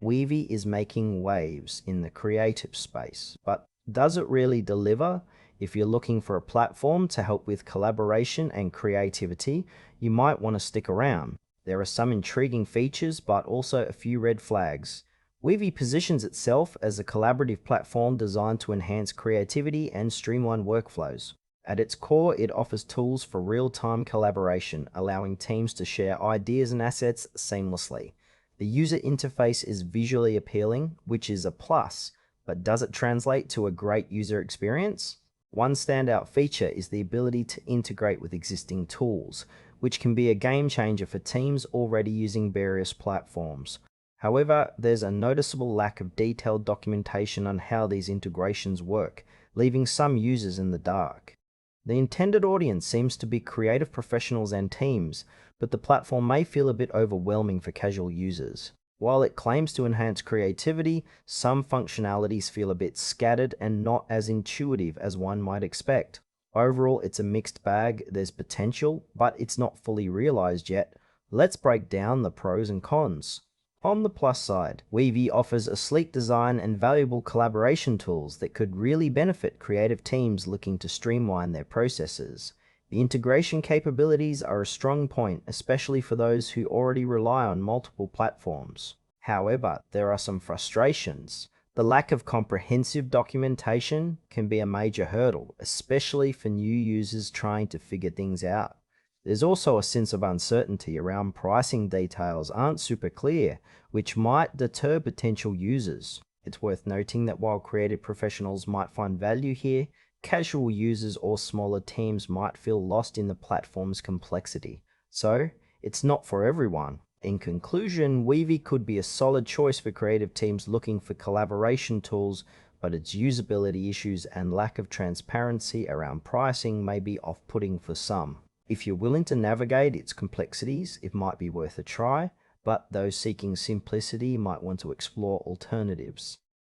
Weavy is making waves in the creative space, but does it really deliver? If you're looking for a platform to help with collaboration and creativity, you might want to stick around. There are some intriguing features, but also a few red flags. Weavy positions itself as a collaborative platform designed to enhance creativity and streamline workflows. At its core, it offers tools for real-time collaboration, allowing teams to share ideas and assets seamlessly. The user interface is visually appealing, which is a plus, but does it translate to a great user experience? One standout feature is the ability to integrate with existing tools, which can be a game changer for teams already using various platforms. However, there's a noticeable lack of detailed documentation on how these integrations work, leaving some users in the dark. The intended audience seems to be creative professionals and teams, but the platform may feel a bit overwhelming for casual users. While it claims to enhance creativity, some functionalities feel a bit scattered and not as intuitive as one might expect. Overall, it's a mixed bag. There's potential, but it's not fully realized yet. Let's break down the pros and cons. On the plus side, Weavy offers a sleek design and valuable collaboration tools that could really benefit creative teams looking to streamline their processes. The integration capabilities are a strong point, especially for those who already rely on multiple platforms. However, there are some frustrations. The lack of comprehensive documentation can be a major hurdle, especially for new users trying to figure things out. There's also a sense of uncertainty around pricing details aren't super clear, which might deter potential users. It's worth noting that while creative professionals might find value here, casual users or smaller teams might feel lost in the platform's complexity. So, it's not for everyone. In conclusion, Weavy could be a solid choice for creative teams looking for collaboration tools, but its usability issues and lack of transparency around pricing may be off-putting for some. If you're willing to navigate its complexities, it might be worth a try, but those seeking simplicity might want to explore alternatives.